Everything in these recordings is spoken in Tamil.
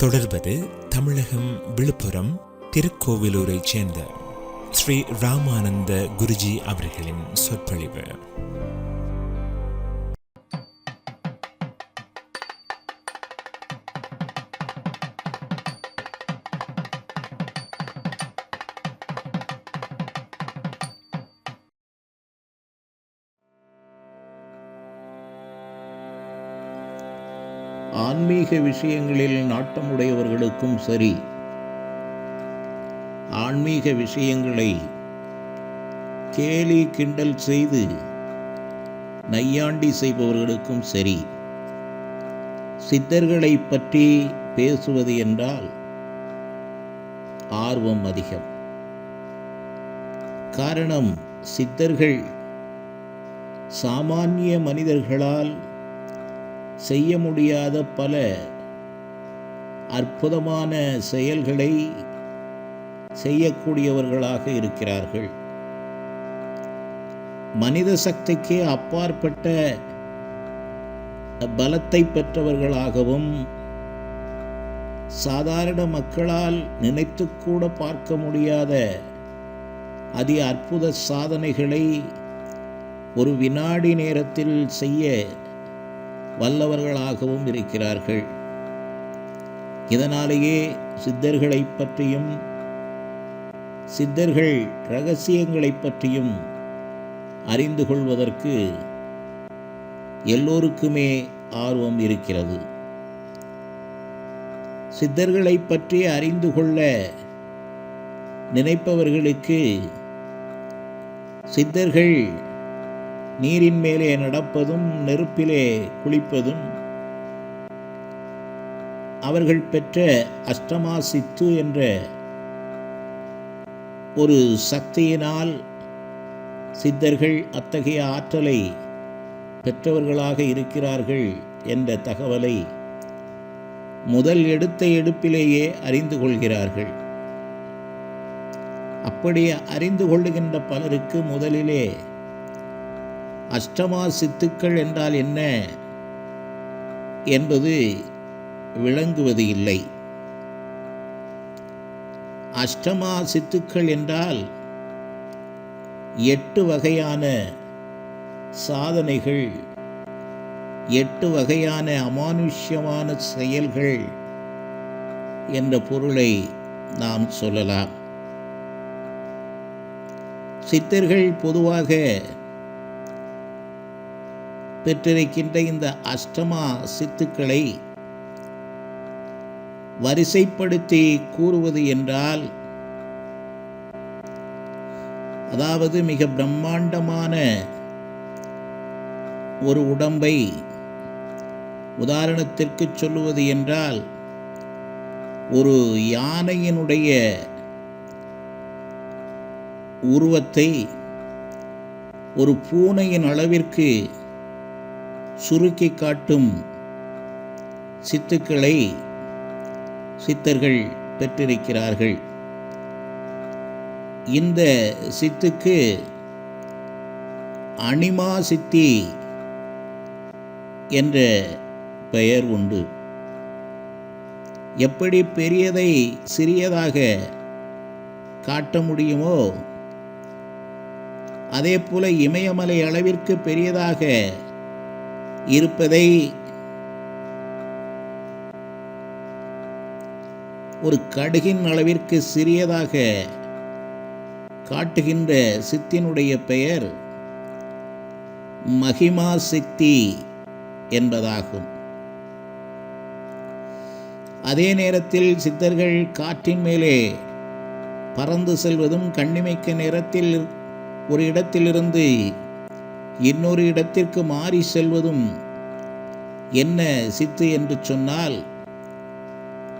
தொடர்வது தமிழகம் விழுப்புரம் திருக்கோவிலூரைச் சேர்ந்த ஸ்ரீ ராமானந்த குருஜி அவர்களின் சொற்பொழிவு. ஆன்மீக விஷயங்களில் நாட்டமுடையவர்களுக்கும் சரி, ஆன்மீக விஷயங்களை கேலி கிண்டல் செய்து நையாண்டி செய்பவர்களுக்கும் சரி, சித்தர்களை பற்றி பேசுவது என்றால் ஆர்வம் அதிகம். காரணம், சித்தர்கள் சாமானிய மனிதர்களால் செய்ய முடியாத பல அற்புதமான செயல்களை செய்யக்கூடியவர்களாக இருக்கிறார்கள். மனித சக்திக்கு அப்பாற்பட்ட பலத்தை பெற்றவர்களாகவும், சாதாரண மக்களால் நினைத்துக்கூட பார்க்க முடியாத அதி அற்புத சாதனைகளை ஒரு வினாடி நேரத்தில் செய்ய வல்லவர்களாகவும் இருக்கிறார்கள். இதனாலேயே சித்தர்களை பற்றியும் சித்தர்கள் இரகசியங்களை பற்றியும் அறிந்து கொள்வதற்கு எல்லோருக்குமே ஆர்வம் இருக்கிறது. சித்தர்களை பற்றி அறிந்து கொள்ள நினைப்பவர்களுக்கு சித்தர்கள் நீரின் மேலே நடப்பதும் நெருப்பிலே குளிப்பதும், அவர்கள் பெற்ற அஷ்டமா சித்து என்ற ஒரு சக்தியினால் சித்தர்கள் அத்தகைய ஆற்றலை பெற்றவர்களாக இருக்கிறார்கள் என்ற தகவலை முதல் எடுத்த எடுப்பிலேயே அறிந்து கொள்கிறார்கள். அப்படி அறிந்து கொள்ளுகின்ற பலருக்கு முதலிலே அஷ்டமா சித்துக்கள் என்றால் என்ன என்பது விளங்குவது இல்லை. அஷ்டமா சித்துக்கள் என்றால் 8 வகையான சாதனைகள், 8 வகையான அமானுஷ்யமான செயல்கள் என்ற பொருளை நாம் சொல்லலாம். சித்தர்கள் பொதுவாக பெற்றிருக்கின்ற இந்த அஷ்டமா சித்துக்களை வரிசைப்படுத்தி கூறுவது என்றால், அதாவது மிக பிரம்மாண்டமான ஒரு உடம்பை உதாரணத்திற்கு சொல்லுவது என்றால், ஒரு யானையினுடைய உருவத்தை ஒரு பூனையின் அளவிற்கு சுருக்கி காட்டும் சித்துக்களை சித்தர்கள் பெற்றிருக்கிறார்கள். இந்த சித்துக்கு அனிமா சித்தி என்ற பெயர் உண்டு. எப்படி பெரியதை சிறியதாக காட்ட முடியுமோ, அதே போல இமயமலை அளவிற்கு பெரியதாக இருப்பதை ஒரு கடுகின் அளவிற்கு சிறியதாக காட்டுகின்ற சித்தினுடைய பெயர் மகிமா சித்தி என்பதாகும். அதே நேரத்தில் சித்தர்கள் காற்றின் மேலே பறந்து செல்வதும், கண்ணிமைக்க நேரத்தில் ஒரு இடத்திலிருந்து இன்னொரு இடத்திற்கு மாறி செல்வதும் என்ன சித்து என்று சொன்னால்,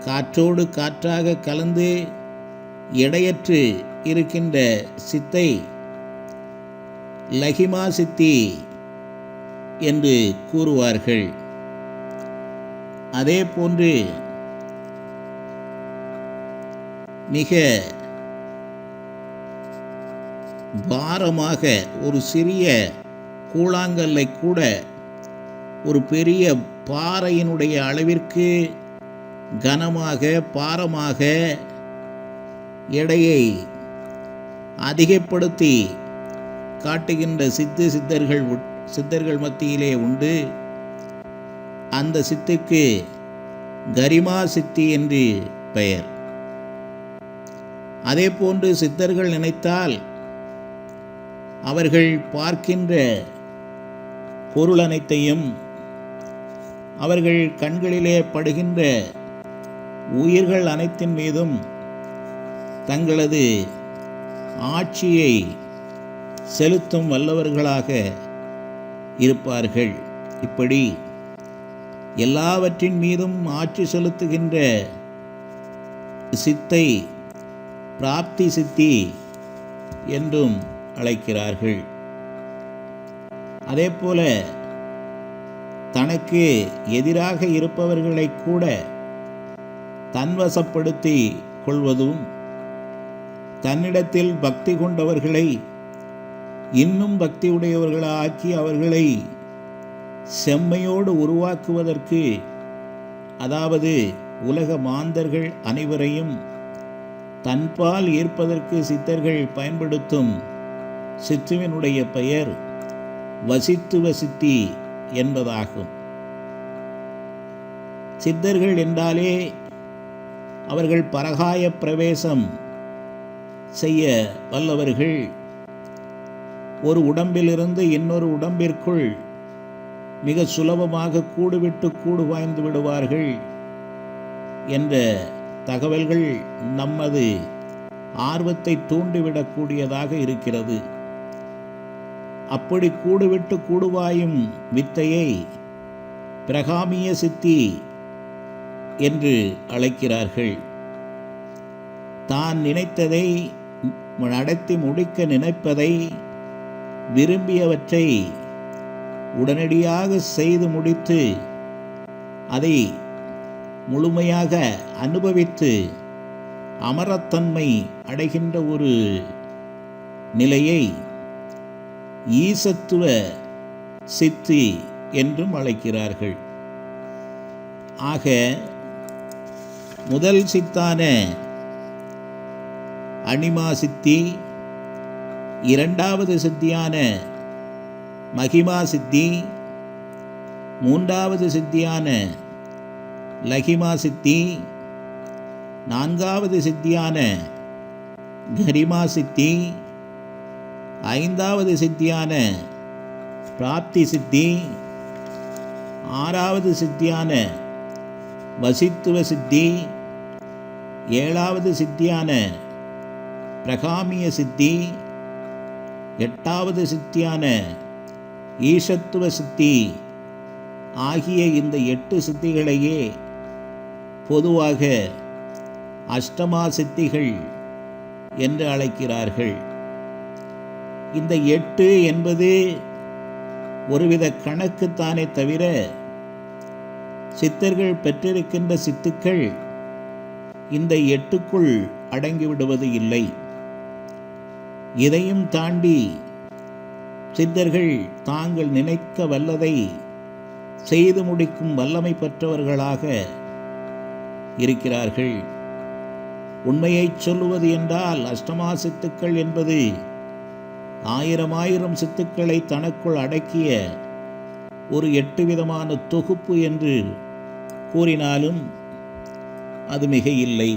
காற்றோடு காற்றாக கலந்து எடையற்று இருக்கின்ற சித்தை லகிமா சித்தி என்று கூறுவார்கள். அதே போன்று மிக பாரமாக ஒரு சிறிய கூழாங்கல்லை கூட ஒரு பெரிய பாறையினுடைய அளவிற்கு கனமாக பாரமாக எடையை அதிகப்படுத்தி காட்டுகின்ற சித்தர்கள் மத்தியிலே உண்டு. அந்த சித்துக்கு கரிமா சித்தி என்று பெயர். அதே போன்று சித்தர்கள் நினைத்தால் அவர்கள் பார்க்கின்ற பொருள் அனைத்தையும், அவர்கள் கண்களிலே படுகின்ற உயிர்கள் அனைத்தின் மீதும் தங்களது ஆட்சியை செலுத்தும் வல்லவர்களாக இருப்பார்கள். இப்படி எல்லாவற்றின் மீதும் ஆட்சி செலுத்துகின்ற சித்தை பிராப்தி சித்தி என்றும் அழைக்கிறார்கள். அதேபோல தனக்கு எதிராக இருப்பவர்களை கூட தன்வசப்படுத்தி கொள்வதும், தன்னிடத்தில் பக்தி கொண்டவர்களை இன்னும் பக்தி உடையவர்களாக்கி அவர்களை செம்மையோடு உருவாக்குவதற்கு, அதாவது உலக மாந்தர்கள் அனைவரையும் தன்பால் ஈர்ப்பதற்கு சித்தர்கள் பயன்படுத்தும் சித்துவினுடைய பெயர் வசித்துவ சித்தி என்பதாகும். சித்தர்கள் என்றாலே அவர்கள் பரகாய பிரவேசம் செய்ய வல்லவர்கள். ஒரு உடம்பிலிருந்து இன்னொரு உடம்பிற்குள் மிக சுலபமாக கூடுவிட்டு கூடு வாய்ந்து விடுவார்கள் என்ற தகவல்கள் நமது ஆர்வத்தை தூண்டிவிடக்கூடியதாக இருக்கிறது. அப்படி கூடுவிட்டு கூடுவாயும் வித்தையை பிரகாமிய சித்தி என்று அழைக்கிறார்கள். தான் நினைத்ததை நடத்தி முடிக்க நினைப்பதை, விரும்பியவற்றை உடனடியாக செய்து முடித்து அதை முழுமையாக அனுபவித்து அமரத்தன்மை அடைகின்ற ஒரு நிலையை ஈசத்துவ சித்தி என்றும் அழைக்கிறார்கள். ஆக முதல் சித்தான அனிமா சித்தி, இரண்டாவது சித்தியான மகிமா சித்தி, மூன்றாவது சித்தியான லகிமா சித்தி, நான்காவது சித்தியான கரிமா சித்தி, ஐந்தாவது சித்தியான பிராப்தி சித்தி, ஆறாவது சித்தியான வசித்துவ சித்தி, ஏழாவது சித்தியான பிரகாமிய சித்தி, எட்டாவது சித்தியான ஈசத்துவ சித்தி ஆகிய இந்த 8 சித்திகளையே பொதுவாக அஷ்டமா சித்திகள் என்று அழைக்கிறார்கள். இந்த 8 என்பது ஒருவித கணக்குத்தானே தவிர சித்தர்கள் பெற்றிருக்கின்ற சித்துக்கள் இந்த 8க்குள் அடங்கிவிடுவது இல்லை. இதையும் தாண்டி சித்தர்கள் தாங்கள் நினைக்க வல்லதை செய்து முடிக்கும் வல்லமை பெற்றவர்களாக இருக்கிறார்கள். உண்மையை சொல்லுவது என்றால் அஷ்டமா சித்துக்கள் என்பது 1000 சித்துக்களை தனக்குள் அடக்கிய ஒரு 8 விதமான தொகுப்பு என்று கூறினாலும் அது மிக இல்லை.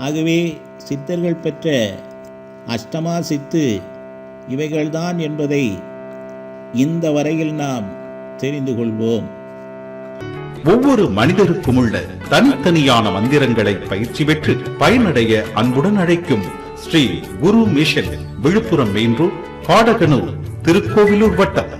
ஆகவே சித்தர்கள் பெற்ற அஷ்டமா சித்து இவைகள்தான் என்பதை இந்த வரையில் நாம் தெரிந்து கொள்வோம். ஒவ்வொரு மனிதருக்கும் உள்ள தனித்தனியான மந்திரங்களை பயிற்சி பெற்று பயனடைய அன்புடன் அழைக்கும் Sri Guru mission, Villupuram main road, Kadaganur, Tirukkoyilur வட்டம்.